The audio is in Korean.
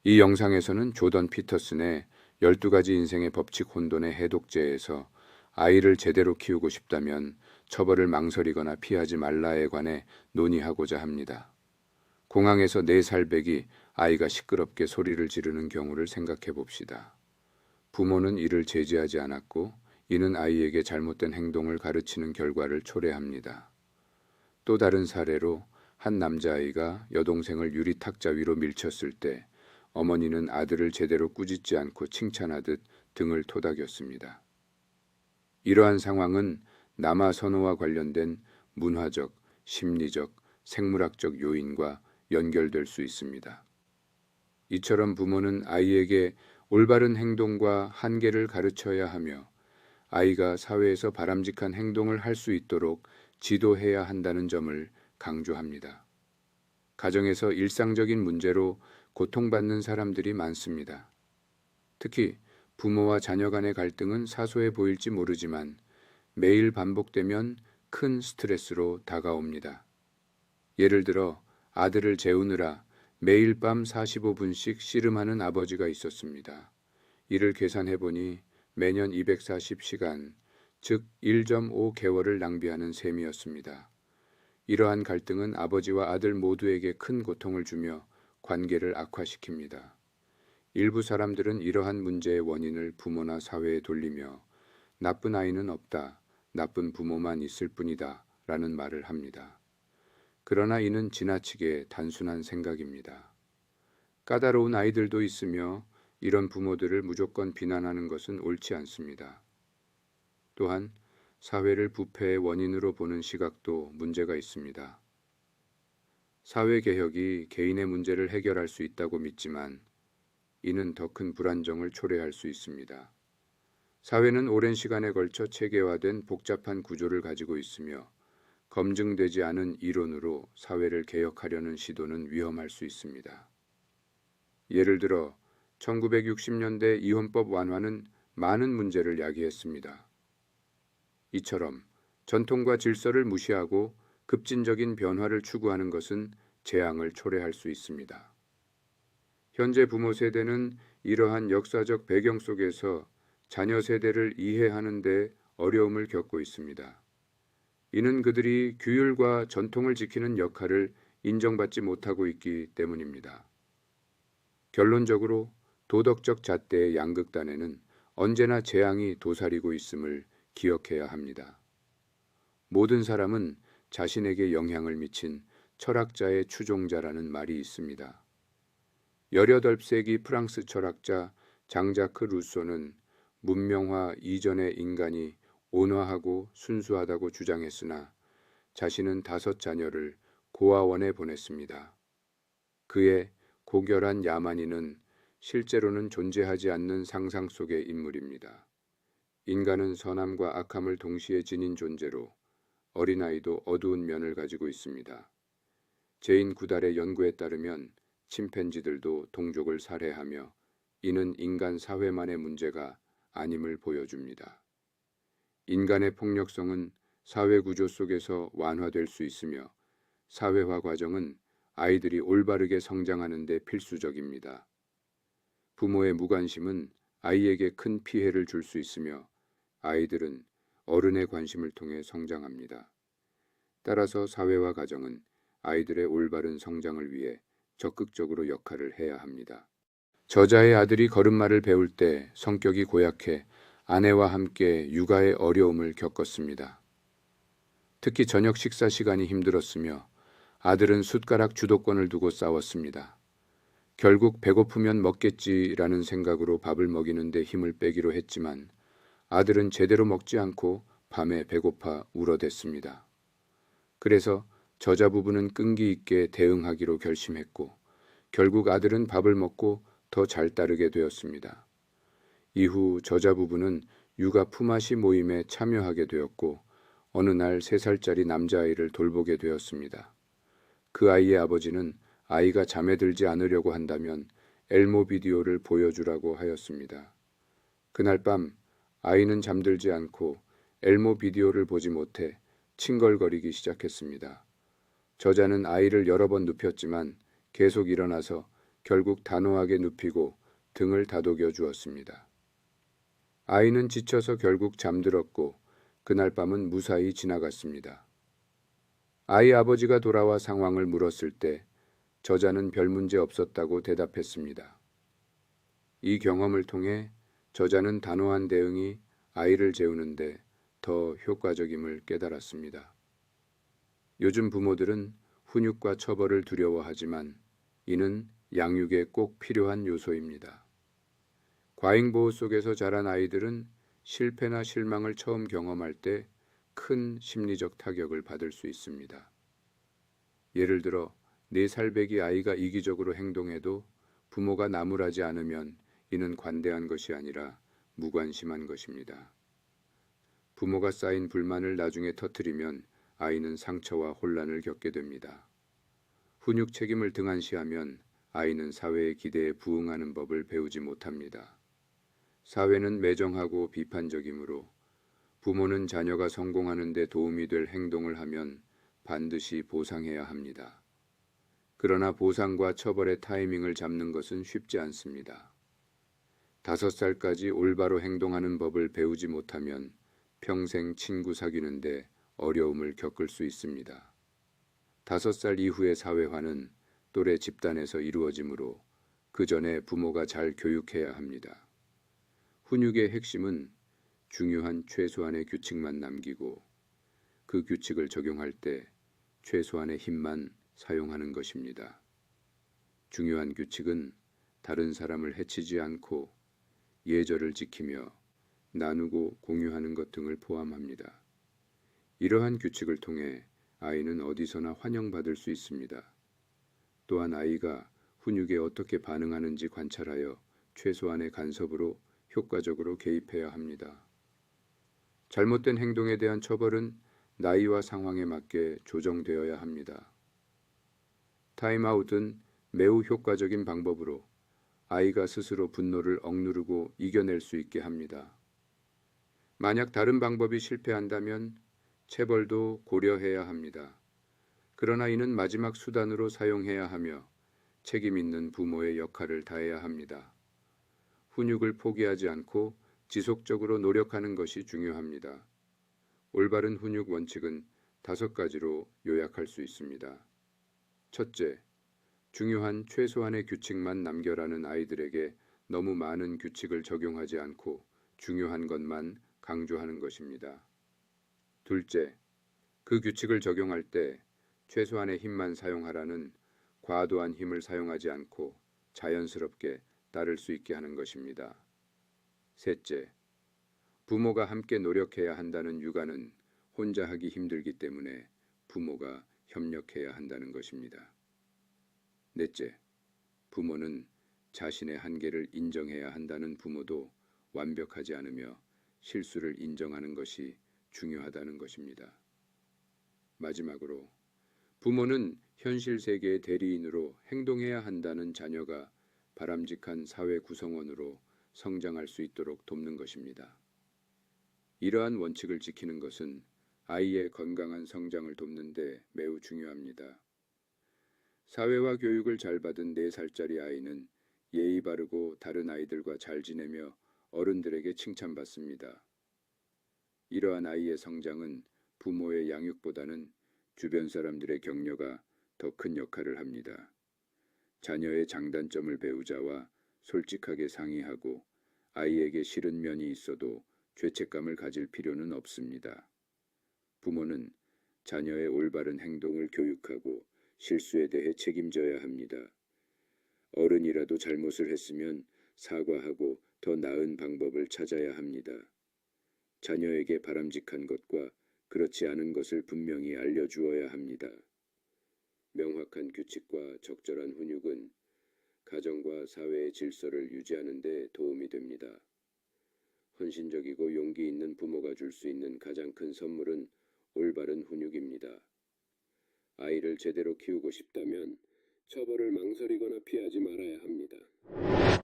이 영상에서는 조던 피터슨의 12가지 인생의 법칙 혼돈의 해독제에서 아이를 제대로 키우고 싶다면 처벌을 망설이거나 피하지 말라에 관해 논의하고자 합니다. 공항에서 4살배기 아이가 시끄럽게 소리를 지르는 경우를 생각해 봅시다. 부모는 이를 제지하지 않았고 이는 아이에게 잘못된 행동을 가르치는 결과를 초래합니다. 또 다른 사례로 한 남자아이가 여동생을 유리탁자 위로 밀쳤을 때 어머니는 아들을 제대로 꾸짖지 않고 칭찬하듯 등을 토닥였습니다. 이러한 상황은 남아 선호와 관련된 문화적, 심리적, 생물학적 요인과 연결될 수 있습니다. 이처럼 부모는 아이에게 올바른 행동과 한계를 가르쳐야 하며 아이가 사회에서 바람직한 행동을 할 수 있도록 지도해야 한다는 점을 강조합니다. 가정에서 일상적인 문제로 고통받는 사람들이 많습니다. 특히 부모와 자녀 간의 갈등은 사소해 보일지 모르지만 매일 반복되면 큰 스트레스로 다가옵니다. 예를 들어 아들을 재우느라 매일 밤 45분씩 씨름하는 아버지가 있었습니다. 이를 계산해 보니 매년 240시간, 즉 1.5개월을 낭비하는 셈이었습니다. 이러한 갈등은 아버지와 아들 모두에게 큰 고통을 주며 관계를 악화시킵니다. 일부 사람들은 이러한 문제의 원인을 부모나 사회에 돌리며 나쁜 아이는 없다, 나쁜 부모만 있을 뿐이다 라는 말을 합니다. 그러나 이는 지나치게 단순한 생각입니다. 까다로운 아이들도 있으며 이런 부모들을 무조건 비난하는 것은 옳지 않습니다. 또한 사회를 부패의 원인으로 보는 시각도 문제가 있습니다. 사회개혁이 개인의 문제를 해결할 수 있다고 믿지만 이는 더 큰 불안정을 초래할 수 있습니다. 사회는 오랜 시간에 걸쳐 체계화된 복잡한 구조를 가지고 있으며 검증되지 않은 이론으로 사회를 개혁하려는 시도는 위험할 수 있습니다. 예를 들어 1960년대 이혼법 완화는 많은 문제를 야기했습니다. 이처럼 전통과 질서를 무시하고 급진적인 변화를 추구하는 것은 재앙을 초래할 수 있습니다. 현재 부모 세대는 이러한 역사적 배경 속에서 자녀 세대를 이해하는 데 어려움을 겪고 있습니다. 이는 그들이 규율과 전통을 지키는 역할을 인정받지 못하고 있기 때문입니다. 결론적으로 도덕적 잣대의 양극단에는 언제나 재앙이 도사리고 있음을 기억해야 합니다. 모든 사람은 자신에게 영향을 미친 철학자의 추종자라는 말이 있습니다. 18세기 프랑스 철학자 장자크 루소는 문명화 이전의 인간이 온화하고 순수하다고 주장했으나 자신은 5자녀를 고아원에 보냈습니다. 그의 고결한 야만인은 실제로는 존재하지 않는 상상 속의 인물입니다. 인간은 선함과 악함을 동시에 지닌 존재로 어린아이도 어두운 면을 가지고 있습니다. 제인 구달의 연구에 따르면 침팬지들도 동족을 살해하며 이는 인간 사회만의 문제가 아님을 보여줍니다. 인간의 폭력성은 사회 구조 속에서 완화될 수 있으며 사회화 과정은 아이들이 올바르게 성장하는 데 필수적입니다. 부모의 무관심은 아이에게 큰 피해를 줄 수 있으며 아이들은 어른의 관심을 통해 성장합니다. 따라서 사회화 과정은 아이들의 올바른 성장을 위해 적극적으로 역할을 해야 합니다. 저자의 아들이 걸음마를 배울 때 성격이 고약해 아내와 함께 육아의 어려움을 겪었습니다. 특히 저녁 식사 시간이 힘들었으며 아들은 숟가락 주도권을 두고 싸웠습니다. 결국 배고프면 먹겠지라는 생각으로 밥을 먹이는데 힘을 빼기로 했지만 아들은 제대로 먹지 않고 밤에 배고파 울어댔습니다. 그래서 저자 부부는 끈기 있게 대응하기로 결심했고 결국 아들은 밥을 먹고 더 잘 따르게 되었습니다. 이후 저자 부부는 육아 품앗이 모임에 참여하게 되었고 어느 날 3살짜리 남자아이를 돌보게 되었습니다. 그 아이의 아버지는 아이가 잠에 들지 않으려고 한다면 엘모 비디오를 보여주라고 하였습니다. 그날 밤 아이는 잠들지 않고 엘모 비디오를 보지 못해 칭걸거리기 시작했습니다. 저자는 아이를 여러 번 눕혔지만 계속 일어나서 결국 단호하게 눕히고 등을 다독여 주었습니다. 아이는 지쳐서 결국 잠들었고 그날 밤은 무사히 지나갔습니다. 아이 아버지가 돌아와 상황을 물었을 때 저자는 별 문제 없었다고 대답했습니다. 이 경험을 통해 저자는 단호한 대응이 아이를 재우는데 더 효과적임을 깨달았습니다. 요즘 부모들은 훈육과 처벌을 두려워하지만 이는 양육에 꼭 필요한 요소입니다. 과잉보호 속에서 자란 아이들은 실패나 실망을 처음 경험할 때 큰 심리적 타격을 받을 수 있습니다. 예를 들어 4살배기 아이가 이기적으로 행동해도 부모가 나무라지 않으면 이는 관대한 것이 아니라 무관심한 것입니다. 부모가 쌓인 불만을 나중에 터뜨리면 아이는 상처와 혼란을 겪게 됩니다. 훈육 책임을 등한시하면 아이는 사회의 기대에 부응하는 법을 배우지 못합니다. 사회는 매정하고 비판적이므로 부모는 자녀가 성공하는 데 도움이 될 행동을 하면 반드시 보상해야 합니다. 그러나 보상과 처벌의 타이밍을 잡는 것은 쉽지 않습니다. 5살까지 올바로 행동하는 법을 배우지 못하면 평생 친구 사귀는데 어려움을 겪을 수 있습니다. 5살 이후의 사회화는 또래 집단에서 이루어지므로 그 전에 부모가 잘 교육해야 합니다. 훈육의 핵심은 중요한 최소한의 규칙만 남기고 그 규칙을 적용할 때 최소한의 힘만 사용하는 것입니다. 중요한 규칙은 다른 사람을 해치지 않고 예절을 지키며 나누고 공유하는 것 등을 포함합니다. 이러한 규칙을 통해 아이는 어디서나 환영받을 수 있습니다. 또한 아이가 훈육에 어떻게 반응하는지 관찰하여 최소한의 간섭으로 효과적으로 개입해야 합니다. 잘못된 행동에 대한 처벌은 나이와 상황에 맞게 조정되어야 합니다. 타임아웃은 매우 효과적인 방법으로 아이가 스스로 분노를 억누르고 이겨낼 수 있게 합니다. 만약 다른 방법이 실패한다면 체벌도 고려해야 합니다. 그러나 이는 마지막 수단으로 사용해야 하며 책임 있는 부모의 역할을 다해야 합니다. 훈육을 포기하지 않고 지속적으로 노력하는 것이 중요합니다. 올바른 훈육 원칙은 5가지로 요약할 수 있습니다. 첫째, 중요한 최소한의 규칙만 남겨라는 아이들에게 너무 많은 규칙을 적용하지 않고 중요한 것만 강조하는 것입니다. 둘째, 그 규칙을 적용할 때 최소한의 힘만 사용하라는 과도한 힘을 사용하지 않고 자연스럽게 따를 수 있게 하는 것입니다. 셋째, 부모가 함께 노력해야 한다는 육아는 혼자 하기 힘들기 때문에 부모가 협력해야 한다는 것입니다. 넷째, 부모는 자신의 한계를 인정해야 한다는 부모도 완벽하지 않으며 실수를 인정하는 것이 중요하다는 것입니다. 마지막으로 부모는 현실 세계의 대리인으로 행동해야 한다는 자녀가 바람직한 사회 구성원으로 성장할 수 있도록 돕는 것입니다. 이러한 원칙을 지키는 것은 아이의 건강한 성장을 돕는 데 매우 중요합니다. 사회화 교육을 잘 받은 4살짜리 아이는 예의 바르고 다른 아이들과 잘 지내며 어른들에게 칭찬받습니다. 이러한 아이의 성장은 부모의 양육보다는 주변 사람들의 격려가 더 큰 역할을 합니다. 자녀의 장단점을 배우자와 솔직하게 상의하고 아이에게 싫은 면이 있어도 죄책감을 가질 필요는 없습니다. 부모는 자녀의 올바른 행동을 교육하고 실수에 대해 책임져야 합니다. 어른이라도 잘못을 했으면 사과하고 더 나은 방법을 찾아야 합니다. 자녀에게 바람직한 것과 그렇지 않은 것을 분명히 알려주어야 합니다. 명확한 규칙과 적절한 훈육은 가정과 사회의 질서를 유지하는 데 도움이 됩니다. 헌신적이고 용기 있는 부모가 줄 수 있는 가장 큰 선물은 올바른 훈육입니다. 아이를 제대로 키우고 싶다면 처벌을 망설이거나 피하지 말아야 합니다.